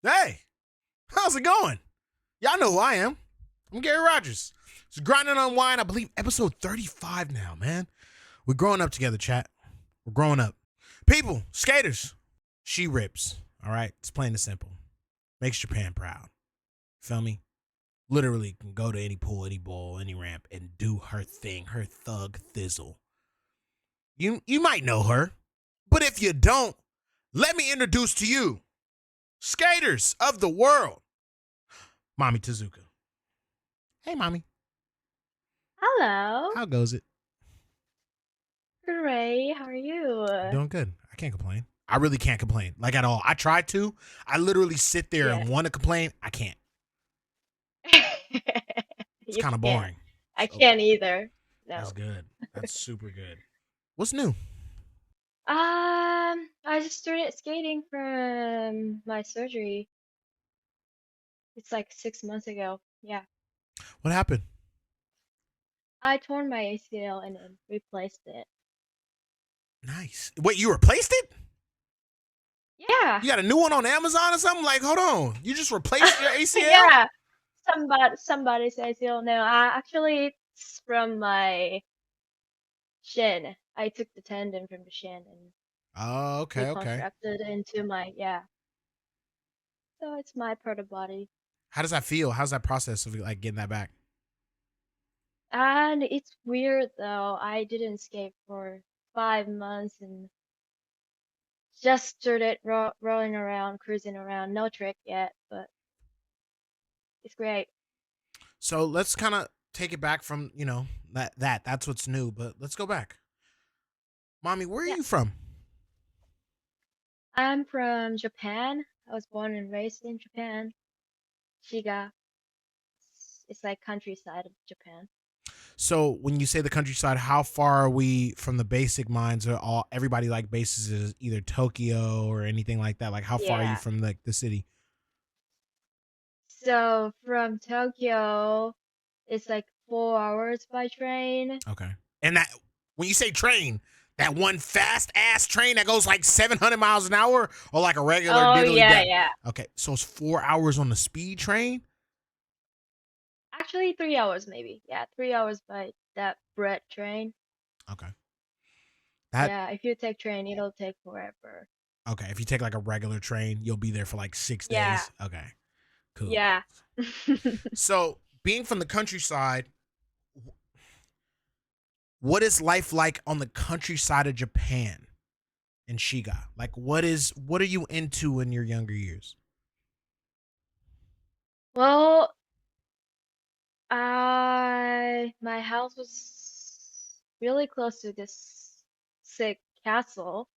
Hey, how's it going? Y'all know who I am. I'm Gary Rogers. It's Grinding Unwind, I believe, episode 35 now, man. We're growing up together, chat. We're growing up. People, skaters, she rips. All right? It's plain and simple. Makes Japan proud. Feel me? Literally can go to any pool, any bowl, any ramp, and do her thing, her thug thizzle. You might know her, but if you don't, let me introduce to you skaters of the world, Mami Tezuka. Hey, Mommy. Hello. How goes it? Great. How are you? Doing good. I can't complain. I really can't complain, like at all. I tried to. I literally sit there and want to complain. I can't. It's You kind of can't. boring. I can't either. No. That's good. That's super good. What's new? I just started skating from my surgery. It's like 6 months ago. Yeah. What happened? I torn my ACL and then replaced it. Nice. Wait, you replaced it? Yeah. You got a new one on Amazon or something? Like, hold on. You just replaced your ACL? Yeah. Somebody's ACL. No, actually it's from my shin. I took the tendon from the shin and Oh, okay. reconstructed into my, yeah. So it's my part of body. How does that feel? How's that process of like getting that back? And it's weird though. I didn't skate for 5 months and just started rolling around, cruising around. No trick yet, but it's great. So let's kind of take it back from, that's what's new, but let's go back. Mommy, where are Yeah. you from? I'm from Japan. I was born and raised in Japan. Shiga. It's like countryside of Japan. So when you say the countryside, how far are we from the basic mines? Or everybody like bases is either Tokyo or anything like that? Like how far are you from like the city? So from Tokyo, it's like 4 hours by train. Okay. And that when you say train, that one fast ass train that goes like 700 miles an hour, or like a regular? Oh yeah. Okay, so it's 4 hours on the speed train. Actually, 3 hours maybe. Yeah, 3 hours by that bread train. Okay. Yeah, if you take train, it'll take forever. Okay, if you take like a regular train, you'll be there for like 6 days. Okay, cool. Yeah. So being from the countryside, what is life like on the countryside of Japan in Shiga? Like what are you into in your younger years? Well, my house was really close to this sick castle.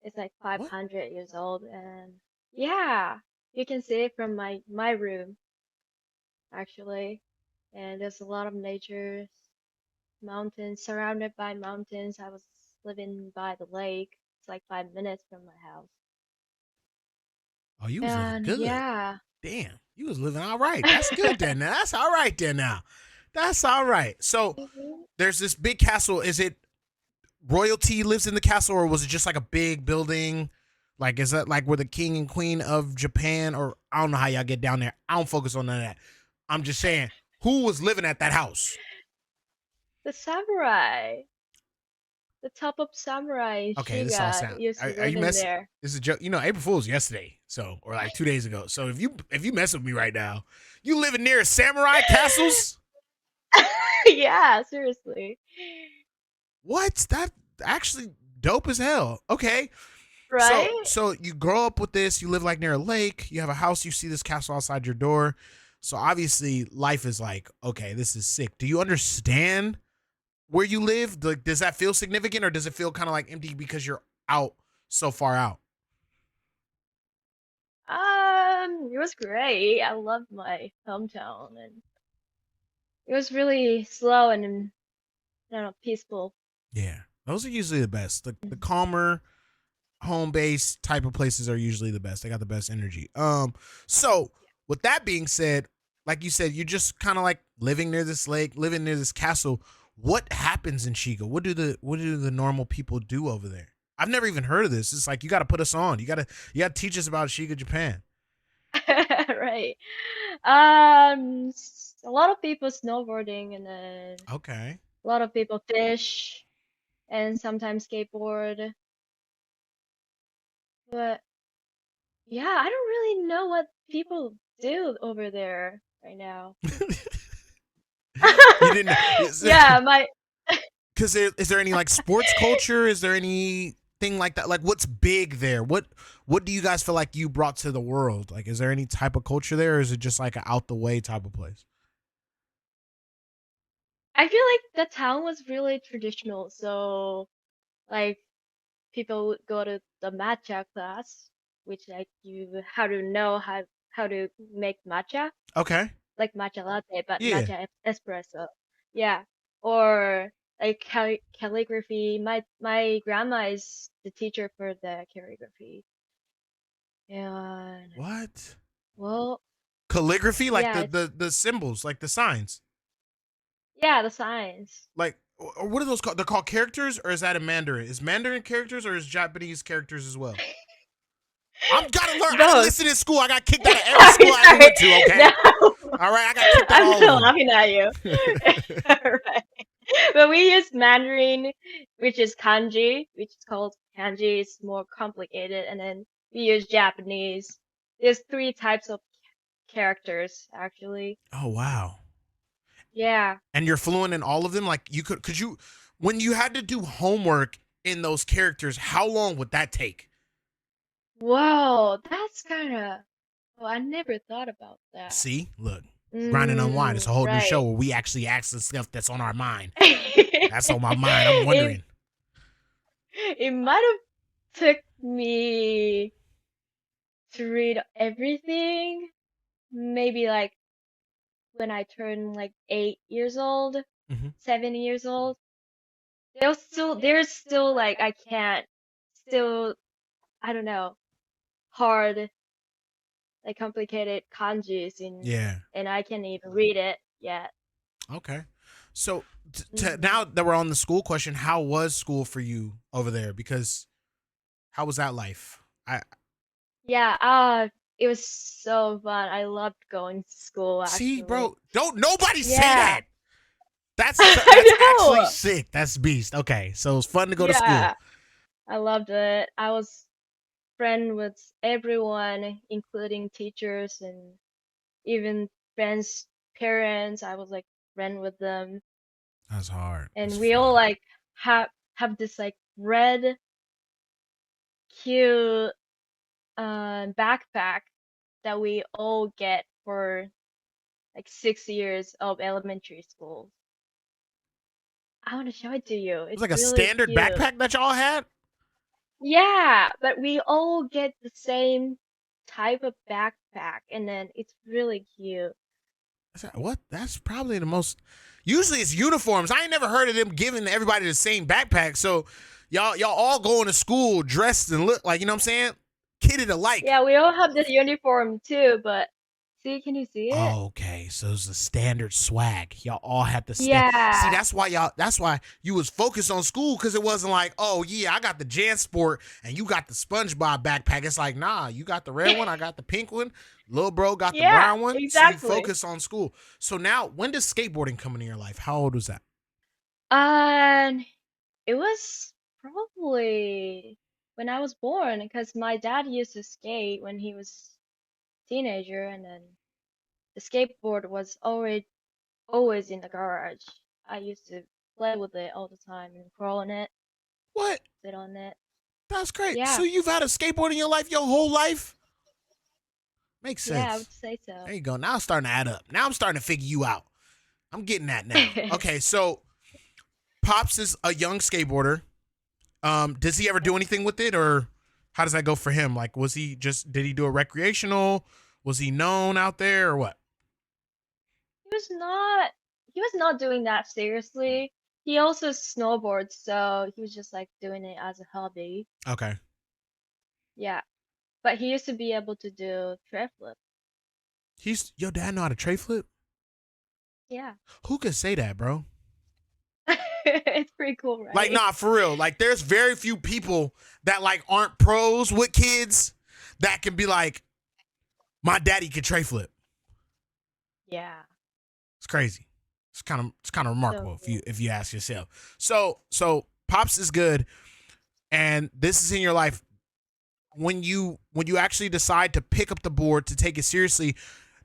It's like What? 500 years old, and yeah, you can see it from my room actually. And there's a lot of nature, mountains, surrounded by mountains. I was living by the lake. It's like 5 minutes from my house. Oh, you was living And good. yeah. Damn, you was living all right. That's good then. Now. That's all right then now. That's all right. So there's this big castle. Is it royalty lives in the castle, or was it just like a big building? Like, is that like where the king and queen of Japan, or I don't know how y'all get down there. I don't focus on none of that. I'm just saying, who was living at that house? The samurai. The top of samurai Okay, this all Shiga sound. used to Are live you in messing? there. This is a joke. April Fool's yesterday, so or like 2 days ago. So if you mess with me right now, you living near samurai castles? Yeah, seriously. What? That actually dope as hell. Okay. Right? So you grow up with this, you live like near a lake, you have a house, you see this castle outside your door. So obviously life is like, okay, this is sick. Do you understand where you live? Like, does that feel significant, or does it feel kind of like empty because you're out so far out? It was great. I loved my hometown and it was really slow and I don't know, peaceful. Yeah. Those are usually the best. The calmer home base type of places are usually the best. They got the best energy. So with that being said, like you said, you're just kind of like living near this lake, living near this castle. What happens in Shiga? What do the normal people do over there? I've never even heard of this. It's like you got to put us on. You got to teach us about Shiga, Japan. Right. A lot of people snowboarding, and then Okay. a lot of people fish, and sometimes skateboard. But yeah, I don't really know what people do over there right now. You didn't Yeah, my because is there any like sports culture? Is there anything like that? Like what's big there? What do you guys feel like you brought to the world? Like is there any type of culture there, or is it just like an out the way type of place? I feel like the town was really traditional, so like people would go to the matcha class, which like you how to know how to make matcha, Okay. like matcha latte, but Yeah. matcha espresso. Yeah. Or like calligraphy. My grandma is the teacher for the calligraphy. And What? well, Calligraphy, like yeah, the symbols, like the signs. yeah, the science. Like or what are those called? They're called characters, or is that in Mandarin? Is Mandarin characters or is Japanese characters as well? I'm gotta learn. I didn't Both. listen in school. I got kicked out of every school I ever Sorry. went to. Okay. No, All right. I got kicked out of I'm all still of laughing at you. them. Right. But we use Mandarin, which is kanji, which is called kanji. It's more complicated, and then we use Japanese. There's three types of characters actually. Oh wow. Yeah. And you're fluent in all of them. Like you could you when you had to do homework in those characters, how long would that take? Whoa, that's kind of. Oh, I never thought about that. See, look, grinding unwind. It's a whole new Right. show where we actually ask the stuff that's on our mind. That's on my mind. I'm It wondering. it might have took me to read everything, maybe like when I turned like 8 years old, Hmm. 7 years old. There's still like I can't still I don't know hard like complicated kanjis in Yeah. and I can't even read it yet. Okay. So Hmm. now that we're on the school question, how was school for you over there? Because how was that life? I Yeah, it was so fun. I loved going to school see, actually. bro. Don't nobody say Yeah, that. That's I actually know. sick. That's beast. Okay, so it's fun to go to school. Yeah, I loved it. I was friend with everyone, including teachers and even friends' parents. I was like friend with them, That's hard. That's and we all fun. like have this like red cute backpack that we all get for like 6 years of elementary school. I want to show it to you. It was It's like a really standard cute. backpack that y'all had. Yeah, but we all get the same type of backpack, and then it's really cute. What? That's probably the most. Usually it's uniforms. I ain't never heard of them giving everybody the same backpack. So y'all all going to school dressed and look like, you know what I'm saying? Kidded alike. Yeah, we all have the uniform too, but see, can you see it? Oh, okay, so it's a standard swag. Y'all all had to stand. See, Yeah. that's why y'all. That's why you was focused on school because it wasn't like, oh yeah, I got the JanSport and you got the SpongeBob backpack. It's like, nah, you got the red one, I got the pink one. Little bro got the Yeah, brown one. So you exactly. focus on school. So now, when does skateboarding come into your life? How old was that? And it was probably when I was born, because my dad used to skate when he was teenager, and then the skateboard was always in the garage. I used to play with it all the time and crawl on it, What? sit on it. That's great. So Yeah, you've had a skateboard in your life your whole life? Makes yeah, I sense. would say so. There you go. Now it's starting to add up. Now I'm starting to figure you out. I'm getting that now. Okay, so Pops is a young skateboarder. Does he ever do anything with it, or how does that go for him? Like, was he just did he do a recreational? Was he known out there, or what? He was not he was not doing that seriously. He also snowboards, so he was just like doing it as a hobby. Okay. Yeah, but he used to be able to do tray flip. He's your dad know how to tray flip? Yeah. Who could say that, bro? It's pretty cool, Like, right? nah, for real. Like, there's very few people that like aren't pros with kids that can be like, My daddy could tray flip. Yeah. It's crazy. It's kind of remarkable So cool. if you ask yourself. So Pops is good, and this is in your life. When you actually decide to pick up the board to take it seriously,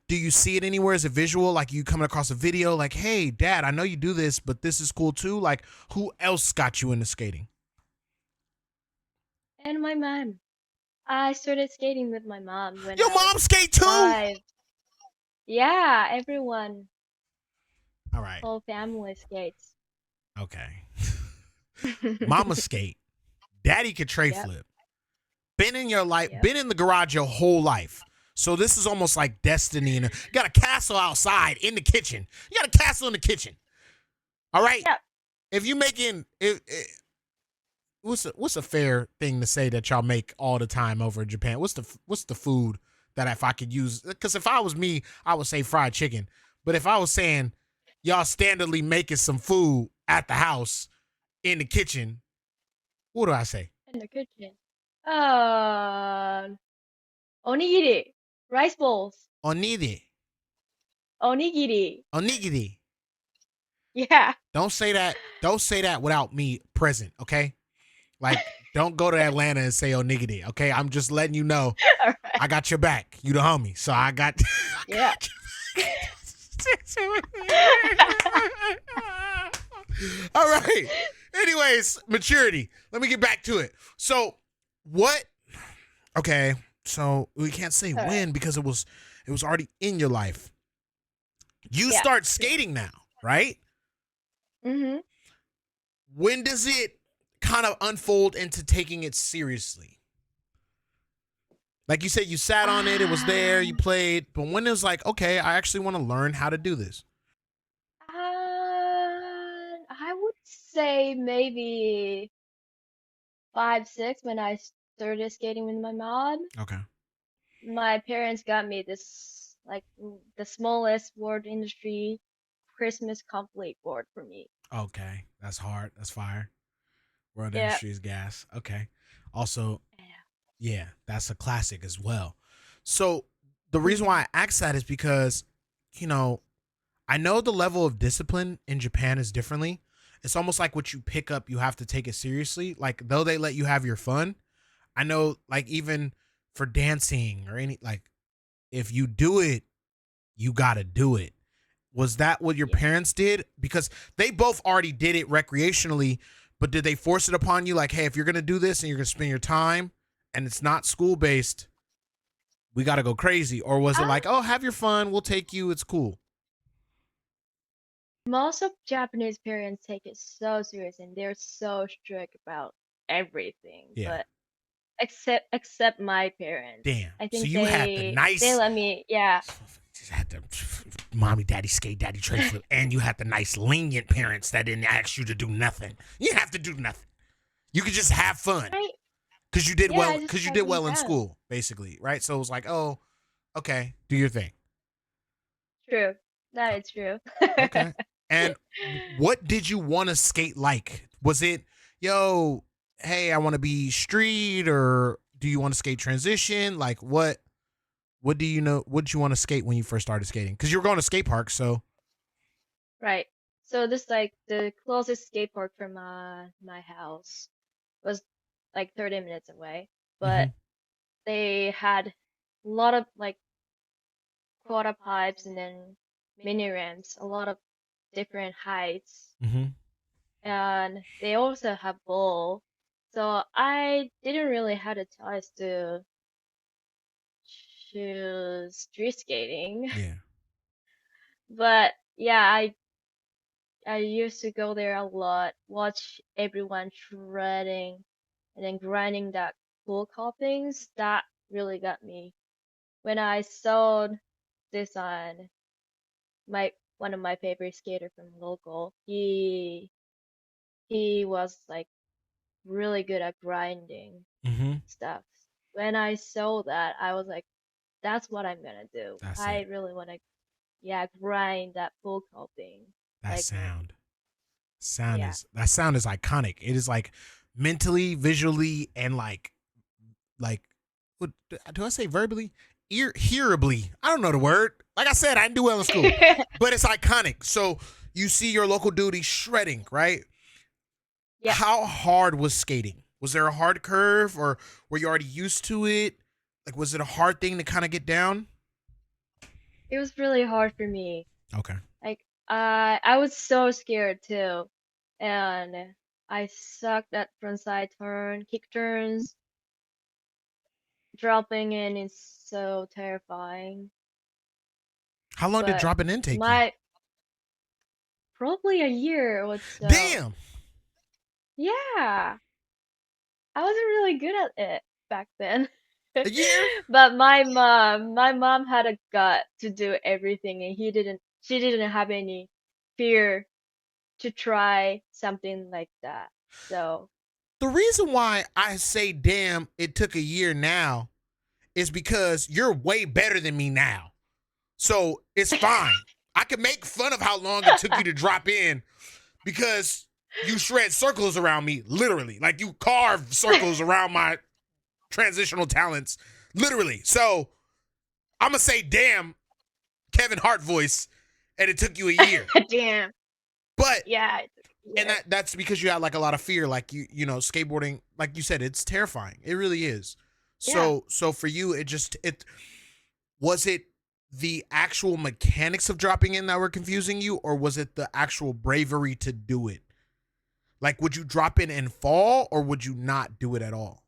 do you see it anywhere as a visual? Like you coming across a video, like, hey, Dad, I know you do this, but this is cool too. Like, who else got you into skating? And my mom. I started skating with my mom when Your I was mom skate too? 5. Yeah, everyone, All right. whole family skates. Okay. Mama skate. Daddy could tray Yep. flip. Been in your life, Yep. been in the garage your whole life. So this is almost like destiny. And you got a castle outside in the kitchen. You got a castle in the kitchen. All right. Yep. If you making what's a fair thing to say that y'all make all the time over in Japan? What's the food that if I could use? Because if I was me, I would say fried chicken. But if I was saying y'all standardly making some food at the house in the kitchen, what do I say? In the kitchen. Onigiri. Rice bowls. Onigiri. Onigiri. Onigiri. Yeah. Don't say that. Don't say that without me present, okay? Like, don't go to Atlanta and say onigiri, okay? I'm just letting you know All right. I got your back. You the homie. So I got Yeah. All right. Anyways, maturity. Let me get back to it. So what? Okay. So we can't say All when because it was already in your life. You Yeah. start skating now, right? Mhm. When does it kind of unfold into taking it seriously? Like you said, you sat on it, it was there, you played, but when it was like, okay, I actually want to learn how to do this. I would say maybe 5, 6 when I started skating with my mom. Okay. My parents got me this like the smallest board industry Christmas complete board for me. Okay. That's hard. That's fire. World Yeah. Industries gas. Okay. Also, Yeah. yeah, that's a classic as well. So the reason why I ask that is because, you know, I know the level of discipline in Japan is differently. It's almost like what you pick up, you have to take it seriously. Like though they let you have your fun, I know like even for dancing or any like if you do it, you gotta do it. Was that what your Yeah. parents did? Because they both already did it recreationally, but did they force it upon you? Like, hey, if you're gonna do this and you're gonna spend your time and it's not school based, we gotta go crazy. Or was it like, oh, have your fun, we'll take you, it's cool. Most of Japanese parents take it so serious and they're so strict about everything. Yeah. But except my parents. Damn. I So think you had the they nice let me, yeah. just had the mommy, daddy skate, daddy tray flip, and you had the nice lenient parents that didn't ask you to do nothing. You didn't have to do nothing. You could just have fun. Right? Because you did Yeah, well. I just Because you had did some well in fun. school, basically, right? So it was like, oh, okay, do your thing. True. That is true. Okay. And what did you want to skate like? Was it, yo, hey, I want to be street, or do you want to skate transition? Like what? What do you know? What did you want to skate when you first started skating? Because you were going to skate park, so Right. So this like the closest skate park from my house was like 30 minutes away, but Mhm. they had a lot of like quarter pipes and then mini ramps, a lot of different heights, Mhm. and they also have bowl. So I didn't really have a choice to choose street skating, Yeah. but yeah, I used to go there a lot, watch everyone shredding and then grinding that cool coppings. That really got me. When I saw this on my one of my favorite skater from local, he was like really good at grinding Mhm. stuff. When I saw that, I was like, that's what I'm gonna do. That's I it. really wanna, yeah, grind that full coping. That Like, sound. yeah, That sound is iconic. It is like mentally, visually, and like what do I say verbally? hearably. I don't know the word. Like I said, I didn't do well in school, but it's iconic. So you see your local dude shredding, right? Yeah, How hard was skating? Was there a hard curve, or were you already used to it? Like, was it a hard thing to kind of get down? it was really hard for me. Okay. Like, I was so scared too, and I sucked at frontside turn, kick turns. Dropping in is so terrifying. How long did But dropping in take you? my probably a year or so. Damn, Yeah, I wasn't really good at it back then. a year. But my mom had a gut to do everything, and she didn't have any fear to try something like that. So, The reason why I say damn, it took a year now is because you're way better than me now. So it's fine. I can make fun of how long it took you to drop in because you shred circles around me, literally. Like you carve circles around my transitional talents, literally. So I'm going to say, damn, Kevin Hart voice, and it took you a year. damn, But, yeah, and yeah, that's because you had like a lot of fear. Like you know, skateboarding, like you said, it's terrifying. It really is. yeah. So for you, was it the actual mechanics of dropping in that were confusing you, or was it the actual bravery to do it? Like, would you drop in and fall, or would you not do it at all?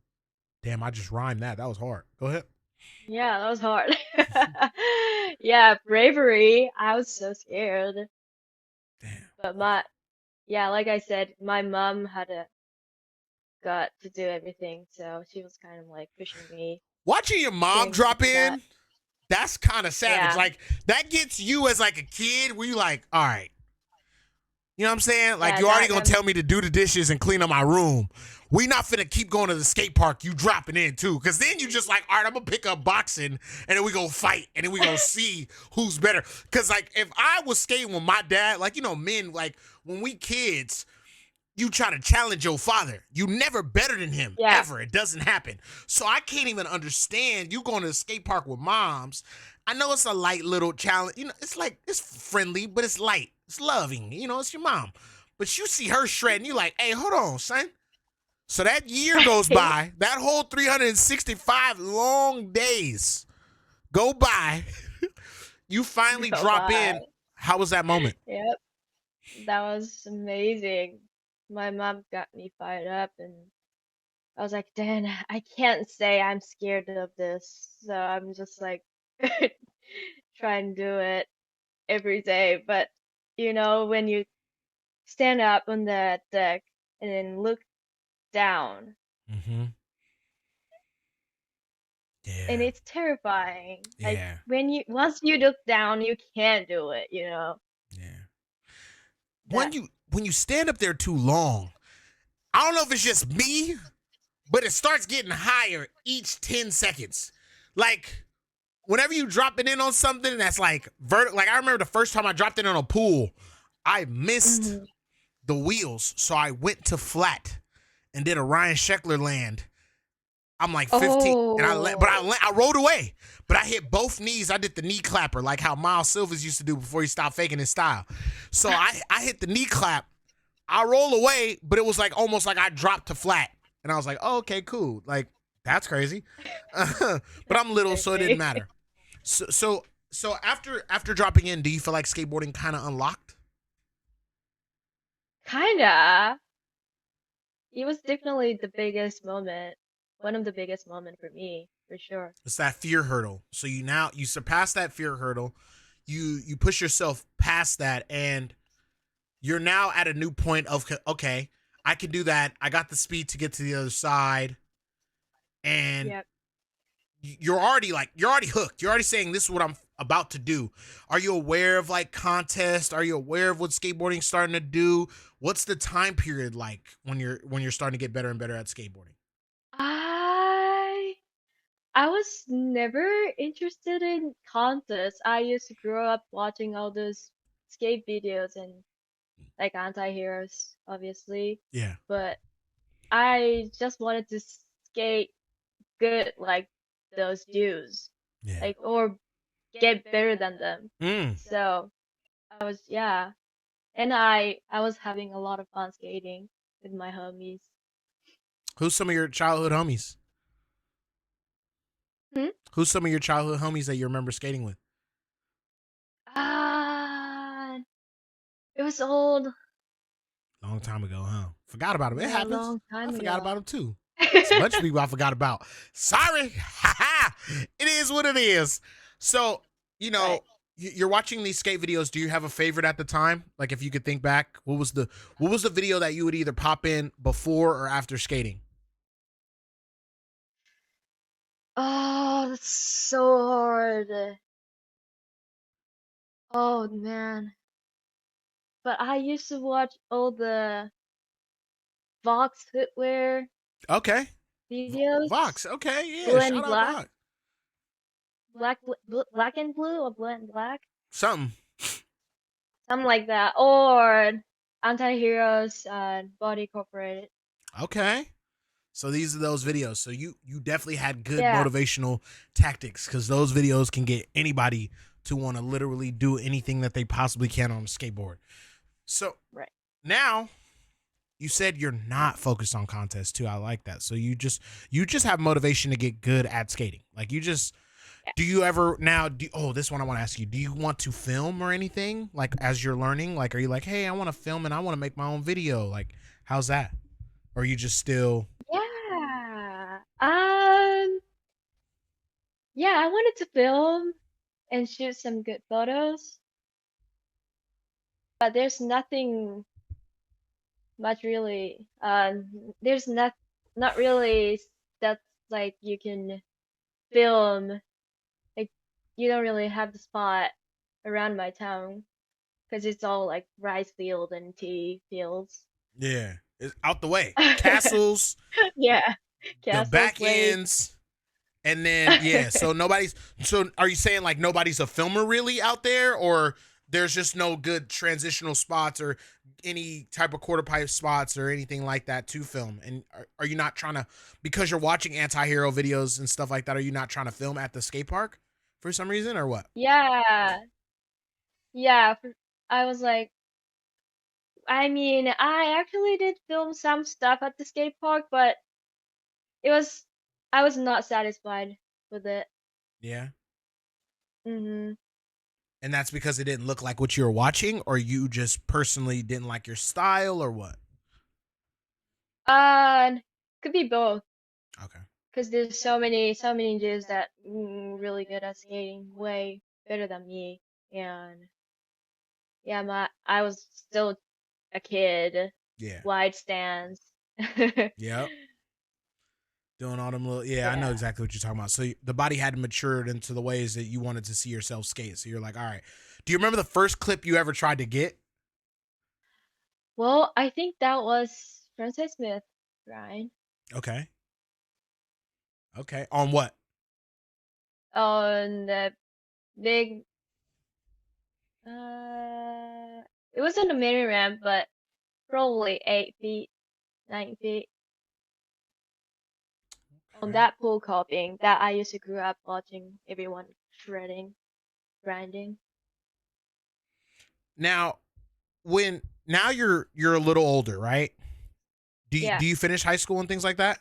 Damn, I just rhymed that. That was hard. Go ahead. Yeah, that was hard. Yeah, bravery. I was so scared. Damn. But yeah, like I said, my mom had a gut to do everything, so she was kind of like pushing me, Watching your mom getting me to drop do that. in, that's kind of savage. Yeah, Like, that gets you as like a kid where you like, all right, you know what I'm saying? Like, yeah, you already gonna that tell me to do the dishes and clean up my room. We not finna keep going to the skate park. You dropping in too, because then you just like, all right, I'm gonna pick up boxing and then we go fight and then we go see who's better. Because like, if I was skating with my dad, like you know, men like when we kids, you try to challenge your father. You never better than him yeah, ever. It doesn't happen. So I can't even understand you going to the skate park with moms. I know it's a light little challenge. You know, it's like it's friendly, but it's light. It's loving. You know, it's your mom. But you see her shredding, you like, hey, hold on, son. So that year goes by, that whole 365 long days go by. You finally go drop by. in. How was that moment? Yep, that was amazing. My mom got me fired up, and I was like, Dan, I can't say I'm scared of this, so I'm just like try and do it every day. But when you stand up on the deck and then look down, Mm-hmm. and Yeah. it's terrifying. Like Yeah. once you look down, you can't do it, Yeah. that. When you stand up there too long, I don't know if it's just me, but it starts getting higher each 10 seconds. Like whenever you drop it in on something that's like vertical, like I remember the first time I dropped it on a pool, I missed Hmm. the wheels, so I went to flat and did a Ryan Sheckler land. I'm like 15, and Oh, I rolled away, but I hit both knees. I did the knee clapper, like how Miles Silvers used to do before he stopped faking his style. So I hit the knee clap. I roll away, but it was like almost like I dropped to flat, and I was like, oh, okay, cool. Like that's crazy, but that's I'm little, so it didn't crazy. matter. So after dropping in, do you feel like skateboarding kind of unlocked? Kinda. It was definitely the biggest moment, one of the biggest moment for me, for sure. It's that fear hurdle. So you surpass that fear hurdle. You push yourself past that, and you're now at a new point of okay, I can do that. I got the speed to get to the other side, and Yep. you're already hooked. You're already saying this is what I'm about to do. Are you aware of like contests? Are you aware of what skateboarding's starting to do? What's the time period like when you're starting to get better and better at skateboarding? I I was never interested in contests. I used to grow up watching all those skate videos and like anti-heroes, obviously, Yeah. but I just wanted to skate good like those dudes. Yeah. like or get better than them. Mm. So I was and I was having a lot of fun skating with my homies. Who's some of your childhood homies? Hmm? Who's some of your childhood homies that you remember skating with? Ah, it was old. Long time ago, huh? Forgot about him. It Yeah, a happens. long I time forgot about ago. him too. It's a bunch of people I forgot about. Sorry. It is what it is. So, you Right. know, you're watching these skate videos. Do you have a favorite at the time? Like if you could think back, what was the video that you would either pop in before or after skating? Oh, that's so hard. Oh man. But I used to watch all the Vox footwear Okay. videos. Vox. Okay, Blue yeah. Shout and out black. Vox. Black and blue or blue and black. Something. Something like that. Or Anti-Heroes and Body Corporate. Okay. So these are those videos. So you definitely had good Yeah. motivational tactics because those videos can get anybody to want to literally do anything that they possibly can on a skateboard. So Right. now you said you're not focused on contests too. I like that. So you just have motivation to get good at skating. Like you just Yeah. do you ever now this one I want to ask you. Do you want to film or anything like as you're learning? Like are you like, "Hey, I want to film and I want to make my own video." Like how's that? Or are you just still Yeah. Yeah, I wanted to film and shoot some good photos, but there's nothing much really. There's not really stuff like you can film. Like you don't really have the spot around my town because it's all like rice field and tea fields. Yeah, it's out the way. Castles, Yeah, the castles, back lakes. ends, and then yeah. So nobody's. So are you saying like nobody's a filmer really out there, or there's just no good transitional spots or any type of quarter pipe spots or anything like that to film? And are you not trying to because you're watching anti-hero videos and stuff like that? Are you not trying to film at the skate park for some reason or what? Yeah, yeah. I was like, I mean, I actually did film some stuff at the skate park, but it was, I was not satisfied with it. Yeah. Hmm. And that's because it didn't look like what you were watching, or you just personally didn't like your style, or what? Could be both, Okay. because there's so many ninjas that really good at skating, way better than me. And yeah, I was still a kid, Yeah. wide stance. Yep. Doing all them little, yeah, I know Yeah. exactly what you're talking about. So the body hadn't matured into the ways that you wanted to see yourself skate. So you're like, all right. Do you remember the first clip you ever tried to get? Well, I think that was Francis Smith, right? Okay. Okay. On what? On the big, uh, it wasn't a mini ramp, but probably 8 feet, 9 feet. On Okay. that pool copying that I used to grow up watching everyone shredding, grinding. Now, when now you're a little older, right? Do you, Yeah. do you finish high school and things like that?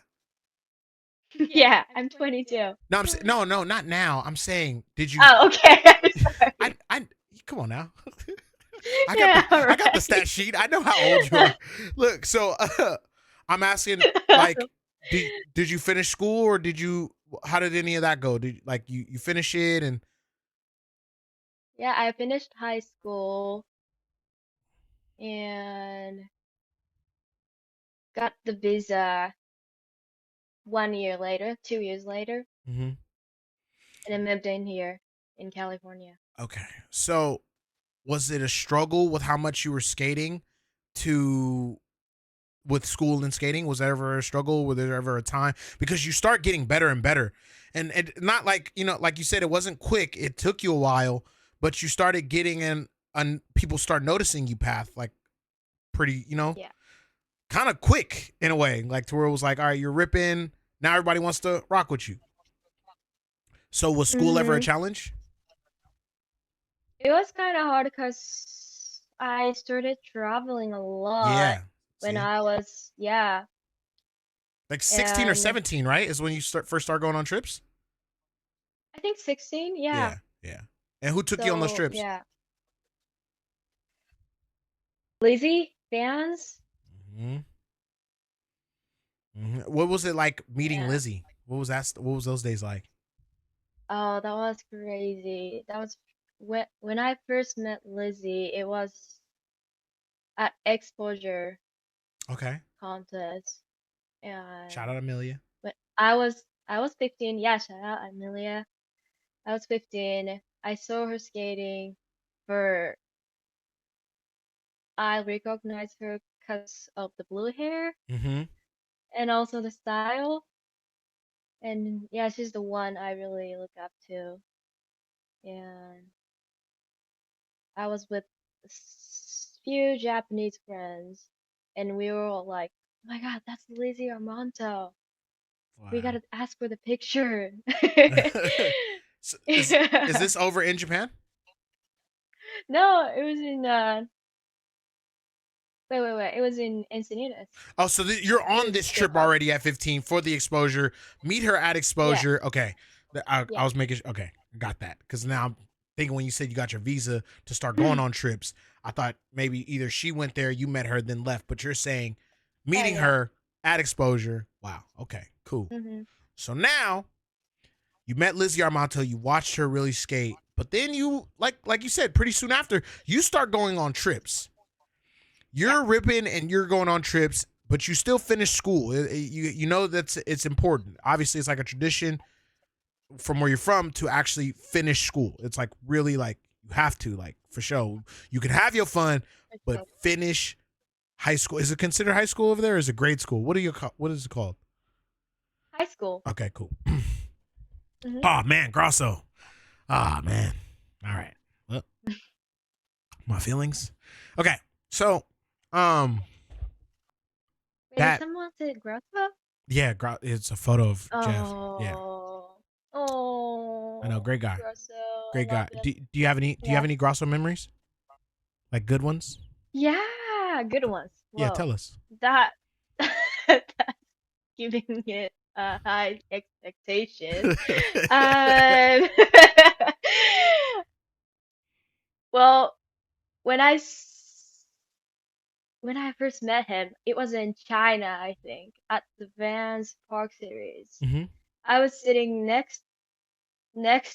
Yeah, I'm 22. No, no, not now. I'm saying, did you? Oh, okay. I'm sorry. I come on now. I got Yeah, I got the stat alright. sheet. I know how old you are. Look, so I'm asking, like, did you finish school or did you? How did any of that go? Did like you finish it and Yeah, I finished high school and got the visa 1 year later, 2 years later, Mhm. and then moved in here in California. Okay. So was it a struggle with how much you were skating to with school and skating? Was there ever a struggle? Was there ever a time because you start getting better and better, and not like like you said, it wasn't quick. It took you a while, but you started getting in, and people start noticing you path like pretty, Yeah. kind of quick in a way, like to where it was like, all right, you're ripping. Now everybody wants to rock with you. So was school ever a Mm-hmm. challenge? It was kind of hard because I started traveling a lot Yeah. when See, I was, yeah, like 16 or and 17, right? Is when you first start going on trips. I think 16, yeah. Yeah, yeah. And who took you on those So, trips? yeah. Lizzie fans? Hmm. What was it like meeting Yeah. Lizzie? What was that? What was those days like? Oh, that was crazy. That was when I first met Lizzie, it was at exposure Okay. contest. Shout And out Amelia. but I was 15. Yeah, shout out Amelia. I was 15. I saw her skating for I recognized her because of the blue hair Mm-hmm. and also the style. And yeah, she's the one I really look up to. And I was with few Japanese friends, and we were all like, "Oh my God, that's Lizzie Armanto. We Wow. gotta ask for the picture." So is Yeah. this over in Japan? No, it was in wait. It was in Encinitas. Oh, so you're It on was a this skate trip park. already at 15 for the exposure. Meet her at Yeah, exposure. Okay. I yeah. was making okay, got that. Because now I'm thinking when you said you got your visa to start going on trips, I thought maybe either she went there, you met her, then left. But you're saying Oh meeting yeah. her at exposure. Wow. Okay. Cool. Mhm. So now you met Lizzie Armato, you watched her really skate, but then you like you said, pretty soon after, you start going on trips. Yeah. You're ripping and you're going on trips, but you still finish school. You know that's it's important. Obviously, it's like a tradition from where you're from to actually finish school. It's like really like you have to like for sure. You can have your fun, but Okay. finish high school. Is it considered high school over there? Or is it grade school? What is it called? High school. Okay, cool. Mhm. Oh man, Grosso. Ah man. All right. Well, my feelings. Okay, so um Wait, did that someone say Grosso? yeah, it's a photo of Jeff. Yeah, Oh. I know, Oh. great guy, Grosso. I great love guy. him. Do you have any? Do you have Yeah. any Grosso memories? Like good ones? Yeah, good ones. Yeah, Whoa. tell us. That that's giving it high expectations. Um, well, when when I first met him, it was in China, I think, at the Vans Park Series. Hmm. I was sitting next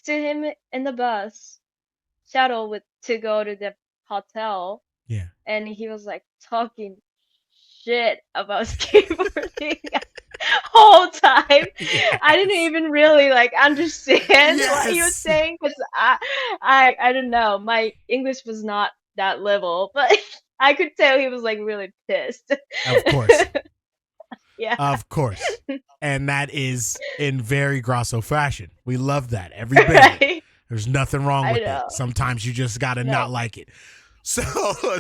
to him in the bus shuttle with to go to the hotel, Yeah. and he was like talking shit about skateboarding whole time. I didn't Yes. even really like understand what he was Yes. saying because I don't know. My English was not that level, but I could tell he was like really pissed. Of course. Yeah, Of course. And that is in very Grosso fashion. We love that. Every bit of it. right. There's nothing wrong I with it. know. Sometimes you just gotta No, not like it. So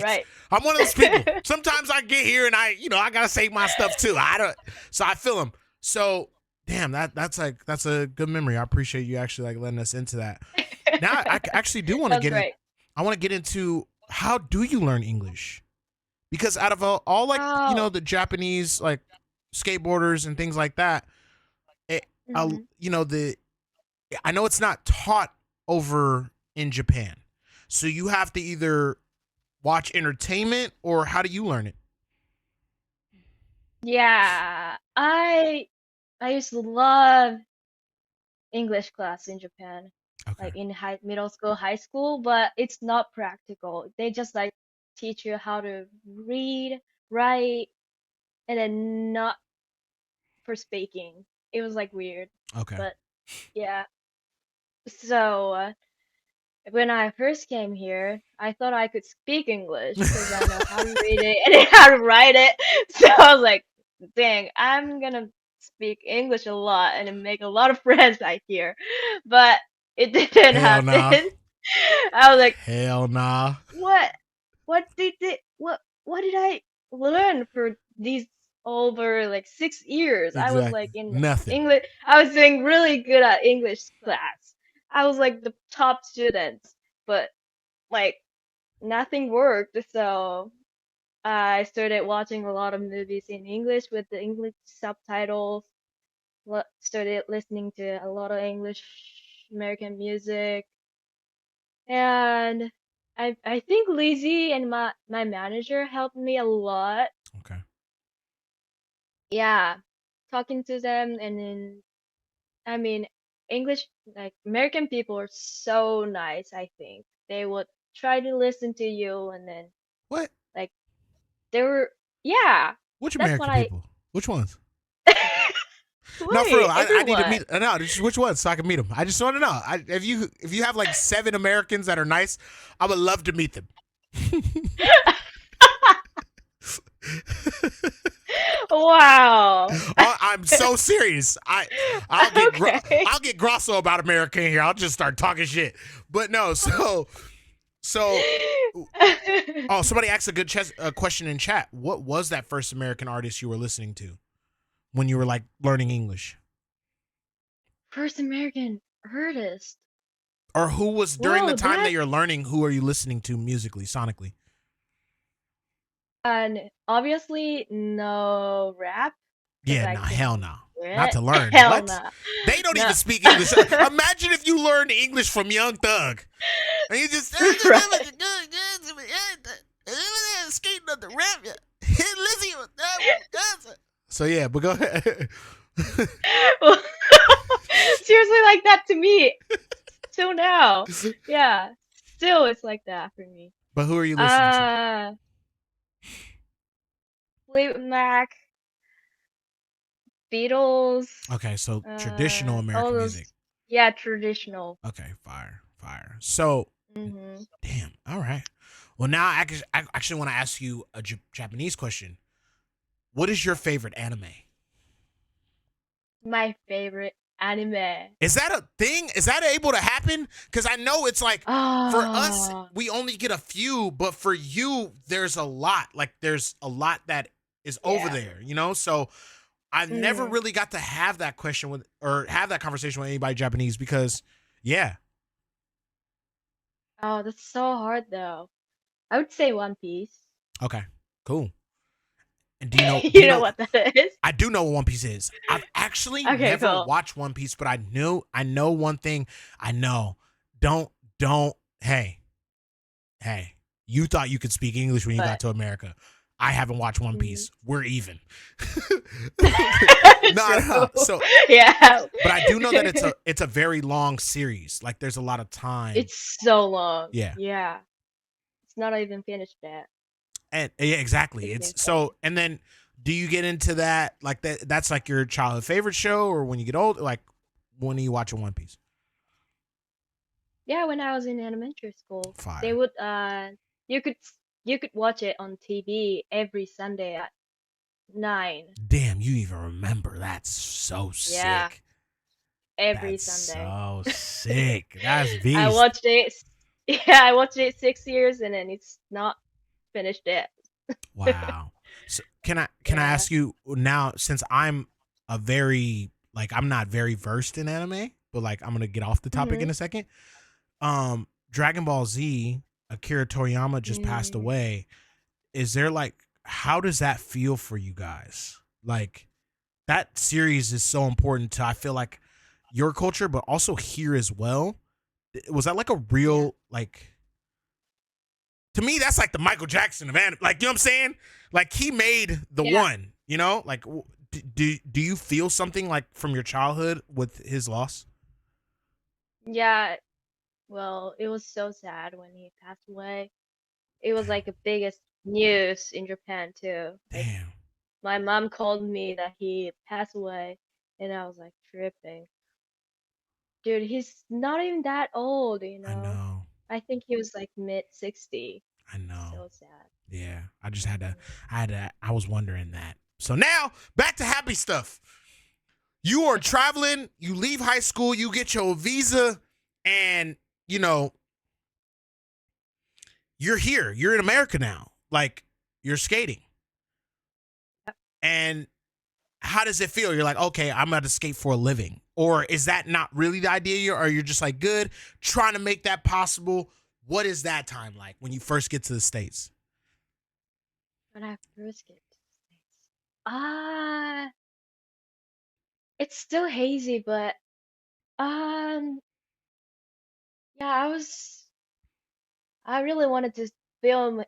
right. I'm one of those people. Sometimes I get here and I gotta say my stuff too. I don't. So I feel them. So damn, that's a good memory. I appreciate you actually like letting us into that. Now I actually do want to That was get in. great. I want to get into how do you learn English? Because out of all like Oh. the Japanese like skateboarders and things like that, it, Mhm. the I know it's not taught over in Japan, so you have to either watch entertainment or how do you learn it? Yeah, I used to love English class in Japan, Okay. like in middle school, high school, but it's not practical. They just like teach you how to read, write, and then not for speaking. It was like weird, Okay. but yeah. So when I first came here, I thought I could speak English because I know how to read it and how to write it. So I was like, dang, I'm gonna speak English a lot and make a lot of friends out here. But it didn't Hell nah. happen. I was like, Hell nah. what? What did I learn for these over like 6 years? I was like Exactly. in Nothing. English. I was doing really good at English class. I was like the top student, but like nothing worked. So I started watching a lot of movies in English with the English subtitles. Started listening to a lot of English American music, and I think Lizzie and my manager helped me a lot. Okay. Yeah, talking to them, and then I mean English, like American people are so nice. I think they would try to listen to you, and then What? like they were, yeah, Which that's what American I. people? Which ones? No, for real. Wait, I need to everyone. meet. No, just which ones so I can meet them. I just want to know. If you have like 7 Americans that are nice, I would love to meet them. Wow. I'm so serious. Okay. I'll get grosso about America in here. I'll just start talking shit. But no, so oh, somebody asked a good question in chat. What was that first American artist you were listening to when you were like learning English? First American artist. Or who was during the Whoa, time that that you're learning, who are you listening to musically, sonically? and obviously no rap because Yeah, I no, hell can't no. do Not it. to learn. Hell What? no. They don't No. even speak English. Imagine if you learned English from Young Thug. And you just Right. skating up the ramp. Lizzie was that. So yeah, but go ahead. Well, seriously like that to me. Till now. Yeah. Still it's like that for me. But who are you listening to? Fleetwood Mac, Beatles, Okay, so traditional all American those, music. yeah, traditional. Okay, fire. So, Hmm. damn. All right. Well, now I actually want to ask you a Japanese question. What is your favorite anime? My favorite anime. Is that a thing? Is that able to happen? Because I know it's like for us, Oh, we only get a few, but for you, there's a lot. Like there's a lot that is over yeah. there, you know? So I never Mm. really got to have that question with or have that conversation with anybody Japanese because, yeah. Oh, that's so hard though. I would say One Piece. Okay, cool. And do you know? Do You you know know? what that is? I do know what One Piece is. I've actually Okay, never cool. watched One Piece, but I know one thing. I know. Don't hey, you thought you could speak English when you got But to America. I haven't watched One mm. Piece. We're even. True. No. So, Yeah. but I do know that it's a very long series. Like there's a lot of time. It's so long. Yeah. Yeah. It's not even finished yet. And yeah, exactly. It seems It's like. so and then do you get into that like that's like your childhood favorite show or when you get old like when are you watching One Piece? Yeah, when I was in elementary school, they Fire. would you could you could watch it on TV every Sunday at 9. Damn, you even remember. That's so Yeah, sick. every That's Sunday. so sick. That's I beast. watched it. Yeah, I watched it 6 years and then it's not finished yet. Wow. So can I Yeah. ask you now since I'm a very like I'm not very versed in anime, but like I'm gonna get off the topic in Hmm. a second. Dragon Ball Z, Akira Toriyama just passed Mm. away. Is there like how does that feel for you guys? Like that series is so important to I feel like your culture, but also here as well. Was that like a Yeah. real like to me that's like the Michael Jackson of anime. Like you know what I'm saying? Like he made the Yeah. one, you know? Like do you feel something like from your childhood with his loss? Yeah. Well, it was so sad when he passed away. It was Damn. like the biggest news in Japan too. Like Damn. my mom called me that he passed away, and I was like tripping. Dude, he's not even that old, you I know. know. I think he was like mid 60. I know. So sad. Yeah. I just had to Mm. I was wondering that. So now back to happy stuff. You are traveling, you leave high school, you get your visa, and you know, you're here. You're in America now. Like you're skating. Yep. And how does it feel? You're like, okay, I'm about to skate for a living. Or is that not really the idea? Or you're just like, good, trying to make that possible. What is that time like when you first get to the States? When I first get to the States. Ah, it's still hazy, but um, yeah, I really wanted to film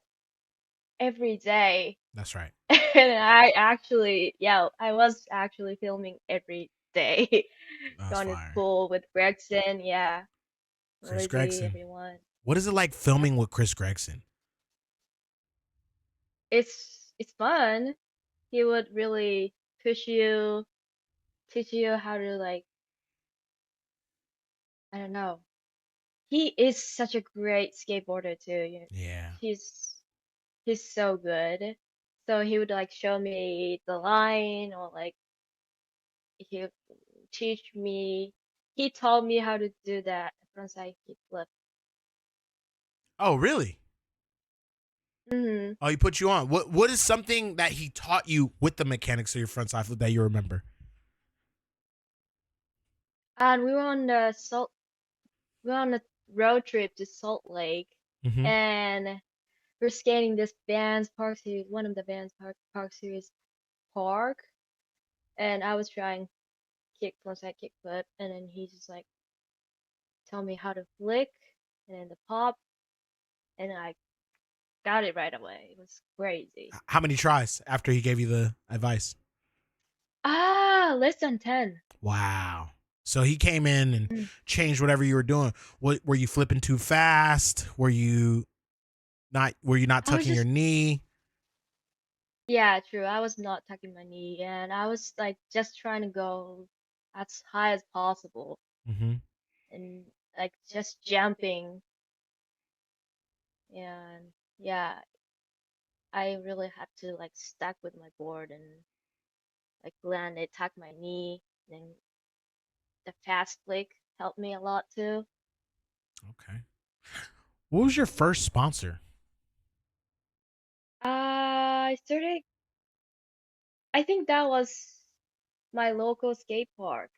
every day. That's right. And I actually, yeah, I was actually filming every day. That's Going to fire. school with Gregson, yeah, Chris Lizzie, Gregson. everyone. What is it like Yep. filming with Chris Gregson? It's fun. He would really push you, teach you how to like, I don't know. He is such a great skateboarder too. Yeah. He's he's so good. So he would like show me the line or like he would teach me. He taught me how to do that frontside kickflip. Oh, really? Hmm. Oh, he put you on. What is something that he taught you with the mechanics of your front side flip that you remember? And we were on a road trip to Salt Lake, Mm-hmm. and we're skating this Vans Park Series, one of the Vans Park Series park, and I was trying frontside kickflip, and then he just like tell me how to flick, and then the pop, and I got it right away. It was crazy. How many tries after he gave you the advice? Less than 10. Wow. So he came in and Mm. changed whatever you were doing. What were you flipping too fast? Were you not I was tucking your just, knee? yeah, true. I was not tucking my knee, and I was like just trying to go as high as possible, Mm-hmm. and like just jumping. And yeah, I really had to like stuck with my board and like land it, tuck my knee. Then the fast flick helped me a lot too. Okay. What was your first sponsor? I started, I think that was my local skate park.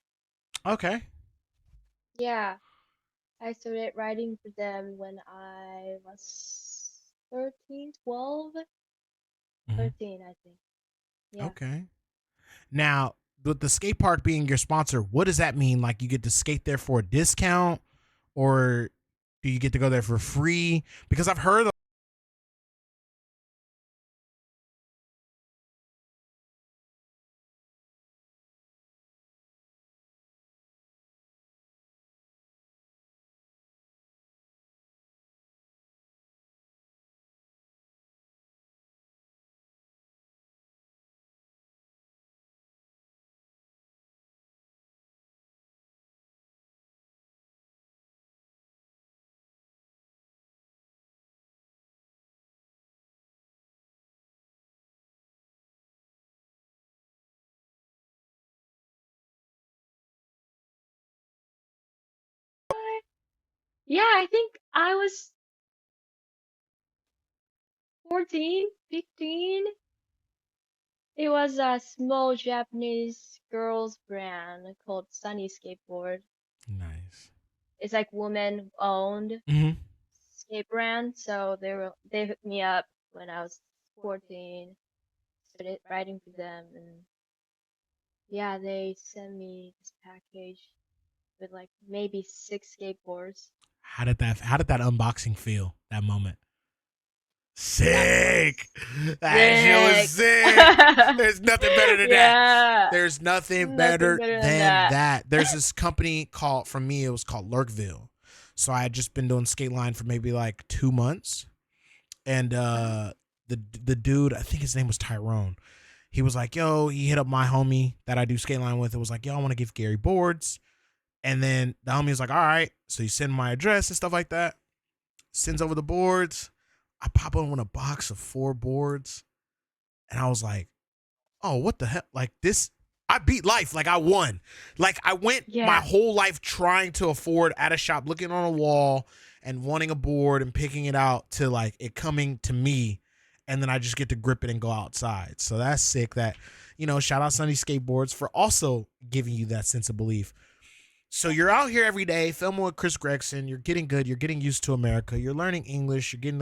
Okay. Yeah, I started riding for them when I was 13, 12, Mm-hmm. 13, I think. Yeah. Okay. Now, with the skate park being your sponsor, what does that mean? Like you get to skate there for a discount, or do you get to go there for free? Because I've heard Yeah, I think I was 14, 15. It was a small Japanese girls brand called Sunny Skateboard. nice. It's like woman owned Mm-hmm. skate brand, so they hooked me up when I was 14, started riding for them, and yeah, they sent me this package with like maybe 6 skateboards. How did that unboxing feel? That moment. That Sick. was That shit was sick. sick. There's nothing better than that. Yeah, There's nothing nothing better better than than that. that. There's this company called, from me, it was called Lurkville. So I had just been doing skate line for maybe like 2 months. And the dude, I think his name was Tyrone. He was like, yo, he hit up my homie that I do skate line with. It was like, yo, I want to give Gary boards. And then the homie was like, all right. So you send my address and stuff like that. Sends over the boards. I pop on with a box of 4 boards. And I was like, oh, what the hell? Like this, I beat life. Like I won. Like I went my Yeah, whole life trying to afford at a shop, looking on a wall and wanting a board and picking it out, to like it coming to me. and then I just get to grip it and go outside. So that's sick. That, shout out Sunny Skateboards for also giving you that sense of belief. So you're out here every day filming with Chris Gregson. You're getting good. You're getting used to America. You're learning English. You're getting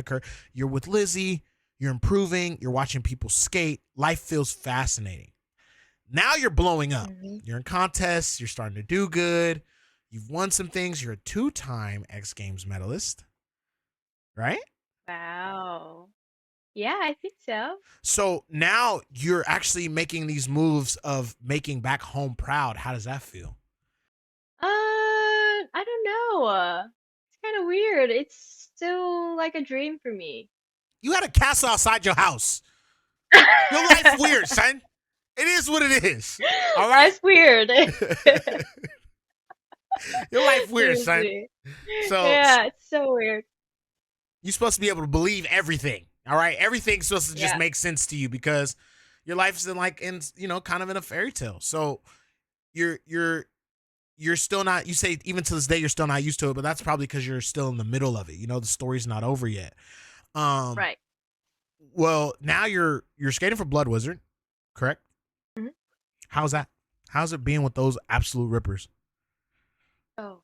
you're with Lizzie. You're improving. You're watching people skate. Life feels fascinating. Now you're blowing up. You're in contests. You're starting to do good. You've won some things. You're a 2-time XGames medalist, right? Wow. Yeah, I think so. So now you're actually making these moves of making back home proud. How does that feel? I don't know. It's kind of weird. It's still like a dream for me. You had a castle outside your house. Your life weird, son. It is what it is. All right. That's weird. Your life weird, son. So yeah, it's so weird. You're supposed to be able to believe everything. All right, everything's supposed to just make sense to you because your life is kind of in a fairy tale. So you're still not. You say even to this day you're still not used to it, but that's probably because you're still in the middle of it. The story's not over yet. Right. Well, now you're skating for Blood Wizard, correct? Mm-hmm. How's that? How's it being with those absolute rippers? Oh,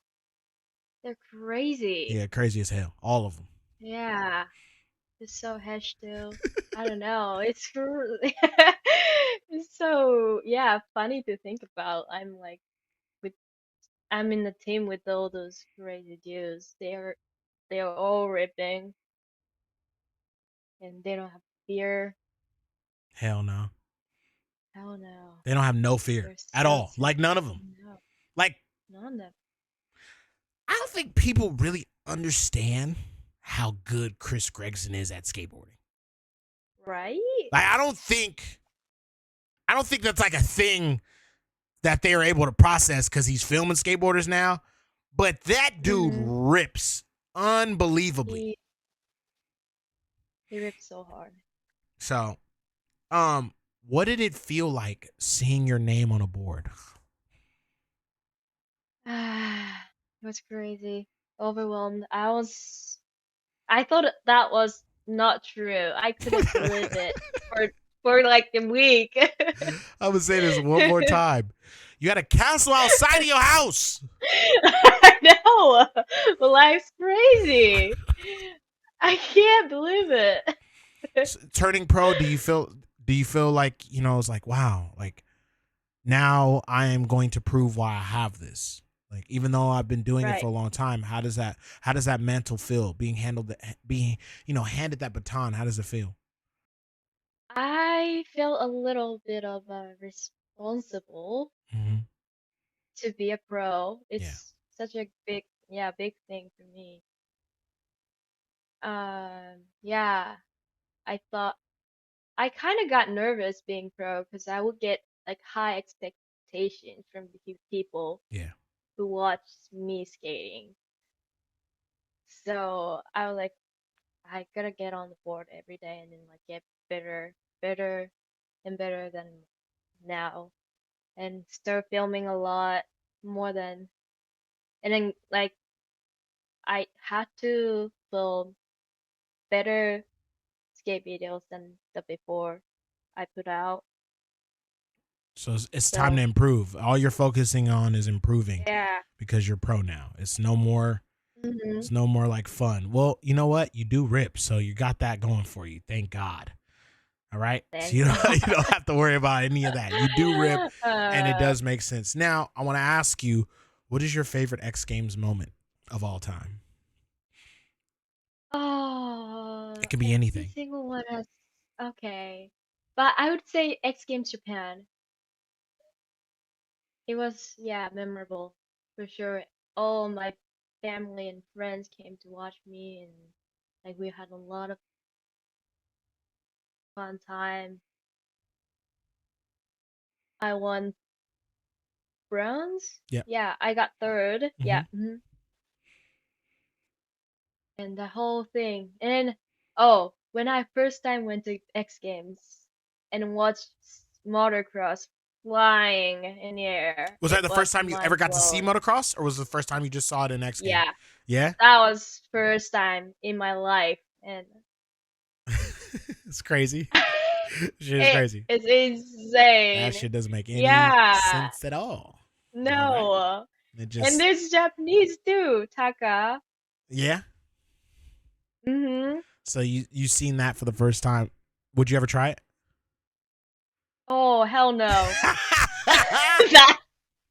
they're crazy. Yeah, crazy as hell. All of them. Yeah. It's so hash too. I don't know. It's it's so funny to think about. I'm in the team with all those crazy dudes. They're all ripping and they don't have fear. Hell no. Hell no. They don't have no fear at all. Like none of them. No. Like None of them. I don't think people really understand how good Chris Gregson is at skateboarding. Right? Like I don't think that's like a thing that they are able to process because he's filming skateboarders now. But that dude rips unbelievably. He rips so hard. So, what did it feel like seeing your name on a board? It was crazy. Overwhelmed. I thought that was not true. I couldn't believe it for like a week. I'm gonna say this one more time. You had a castle outside of your house. I know. But life's crazy. I can't believe it. Turning pro, do you feel like, it's like, wow, like now I am going to prove why I have this. Like, even though I've been doing it for a long time, how does that mantle feel? Being handed that baton, how does it feel? I feel a little bit of responsible to be a pro. It's such a big thing for me. I thought I kind of got nervous being pro because I would get like high expectations from the people who watch me skating. So I was like, I gotta get on the board every day and then like get better and better than now, and start filming a lot more than, and then like I had to film better skate videos than the before I put out. So it's time to improve. All you're focusing on is improving. Yeah. Because you're pro now. It's no more. It's no more like fun. Well, you know what? You do rip, so you got that going for you. Thank God. All right. So you don't have to worry about any of that. You do rip, and it does make sense. Now, I want to ask you, what is your favorite X Games moment of all time? Oh, it can be anything. Every single one has. Okay, but I would say X Games Japan. It was memorable for sure. All my family and friends came to watch me, and like we had a lot of fun time. I won bronze. Yeah, I got third. Yeah. And the whole thing. And when I first time went to X Games and watched motocross flying in the air. Was that the first time you ever got to see motocross, or was it the first time you just saw it in X Games? Yeah. That was first time in my life, and It's crazy. Shit is crazy. It's insane. That shit doesn't make any Yeah. sense at all. No. Right. It And just there's Japanese too, Taka. yeah. Mm-hmm. So you seen that for the first time? Would you ever try it? Oh, hell no.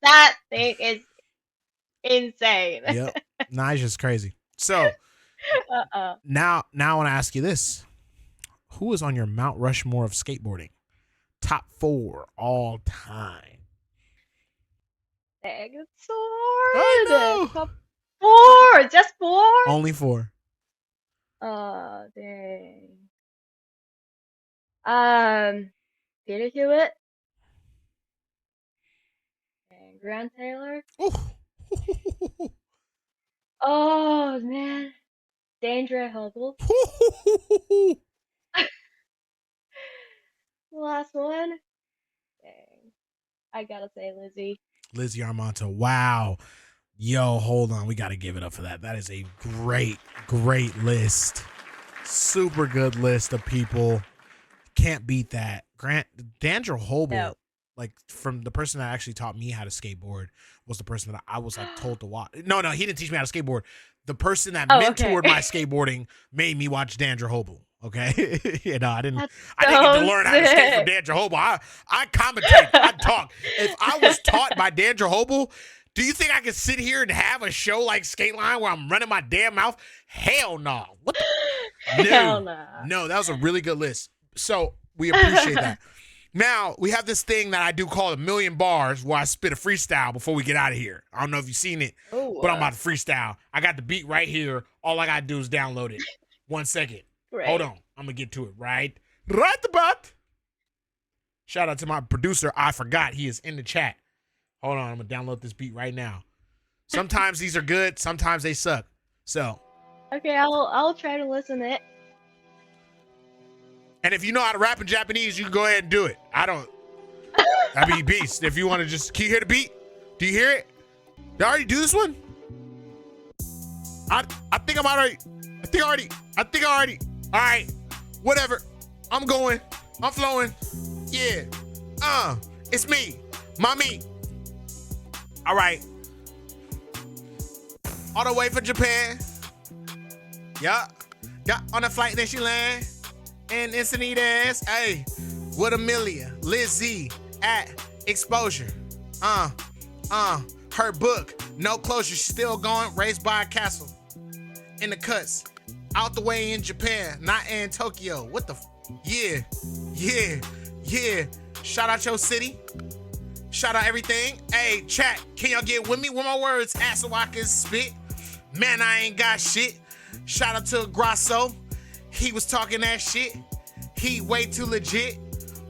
That thing is insane. Yep. Nah, it's just crazy. So now I want to ask you this. Who is on your Mount Rushmore of skateboarding? Top 4 all time. Dang, it's so I hard. know. Top 4, just 4? Only 4. Dang. Peter Hewitt and Grant Taylor. Ooh. Oh man, Danger Hubble. Last one. Dang, I gotta say Lizzie. Lizzie Armanto. Wow. Yo, hold on. We got to give it up for that. That is a great list. Super good list of people. Can't beat that. Dandra Hobel, No. like from the person that actually taught me how to skateboard, was the person that I was like told to watch. No, he didn't teach me how to skateboard. The person that mentored my skateboarding made me watch Dandra Hobel. Okay, I didn't get to learn how to skate from Dandra Hobel. I commentate. I talk. If I was taught by Dandra Hobel, do you think I could sit here and have a show like Skate Line where I'm running my damn mouth? Hell no. What the? No. Hell no. No, that was a really good list. So we appreciate that. Now, we have this thing that I do called 1,000,000 bars where I spit a freestyle before we get out of here. I don't know if you've seen it, but I'm about to freestyle. I got the beat right here. All I got to do is download it. 1 second. Great. Hold on. I'm going to get to it right about. Shout out to my producer. I forgot he is in the chat. Hold on. I'm going to download this beat right now. Sometimes these are good. Sometimes they suck. So. Okay, I'll try to listen to it. And if you know how to rap in Japanese, you can go ahead and do it. I don't. That'd be beast. If you want to just, can you hear the beat? Do you hear it? Did I already do this one? I think I'm already. I think I already. All right. Whatever. I'm going. I'm flowing. Yeah. It's me. Mami. All right. All the way from Japan. Yeah. Got on a flight, then she land. And Encinitas, hey, with Amelia, Lizzie at Exposure. Her book, No Closure, she's still going, Raised by a Castle. In the cuts, out the way in Japan, not in Tokyo. What the, yeah. Shout out your city. Shout out everything. Hey, chat, can y'all get with me with my words? Ask so I can spit. Man, I ain't got shit. Shout out to Grosso. He was talking that shit. He way too legit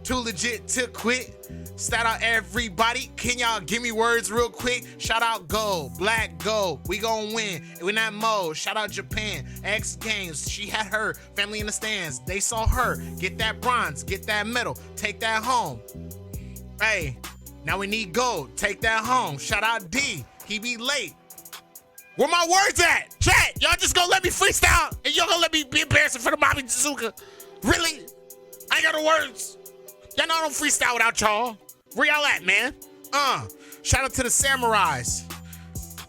to quit. Shout out everybody. Can y'all give me words real quick? Shout out gold, black gold. We gon' win in that mode. Shout out Japan, XGames. She had her family in the stands. They saw her get that bronze, get that medal, take that home. Hey, now we need gold. Take that home. Shout out D. He be late. Where my words at? Chat, y'all just gonna let me freestyle and y'all gonna let me be embarrassing for the Mami Tezuka? Really? I ain't got no words. Y'all know I don't freestyle without y'all. Where y'all at, man? Shout out to the samurais,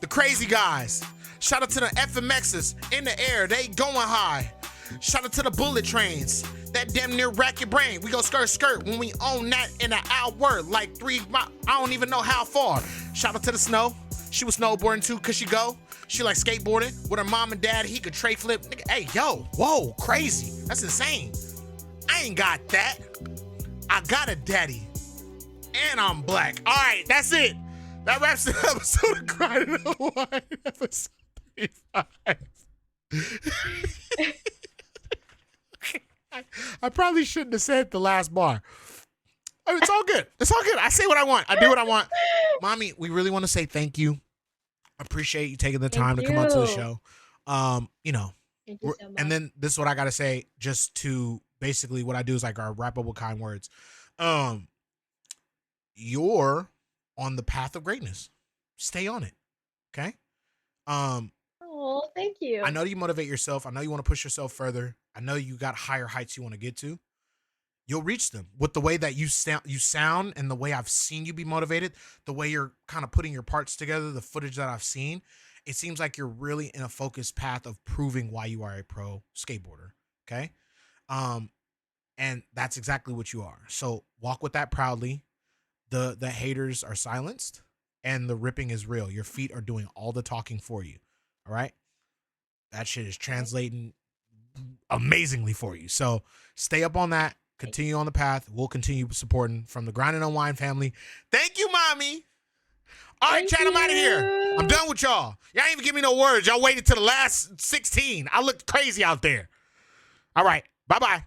the crazy guys. Shout out to the FMXs in the air, they going high. Shout out to the bullet trains that damn near rack your brain. We go skirt when we own that in an hour, like 3 miles. I don't even know how far. Shout out to the snow. She was snowboarding too, cause she go. She like skateboarding with her mom and dad. He could tray flip. Nigga, hey, yo, whoa, crazy. That's insane. I ain't got that. I got a daddy. And I'm black. All right, that's it. That wraps the episode of Grinding Unwind, episode 35. I probably shouldn't have said the last bar. Oh, it's all good. It's all good. I say what I want. I do what I want. Mommy, we really want to say thank you. Appreciate you taking the time to come onto the show. Thank you so much. And then this is what I gotta say, just to basically what I do is like our wrap up with kind words. You're on the path of greatness. Stay on it. Okay. Oh, thank you. I know you motivate yourself. I know you want to push yourself further. I know you got higher heights you want to get to. you'll reach them with the way that you sound and the way I've seen you be motivated, the way you're kind of putting your parts together, the footage that I've seen. It seems like you're really in a focused path of proving why you are a pro skateboarder. Okay. Um, and that's exactly what you are. So walk with that proudly. The haters are silenced and the ripping is real. Your feet are doing all the talking for you. All right. That shit is translating amazingly for you. So stay up on that. Continue on the path. We'll continue supporting from the Grind and Unwind family. Thank you, Mommy. All right, chat, I'm out of here. I'm done with y'all. Y'all ain't even give me no words. Y'all waited to the last 16. I looked crazy out there. All right. Bye-bye.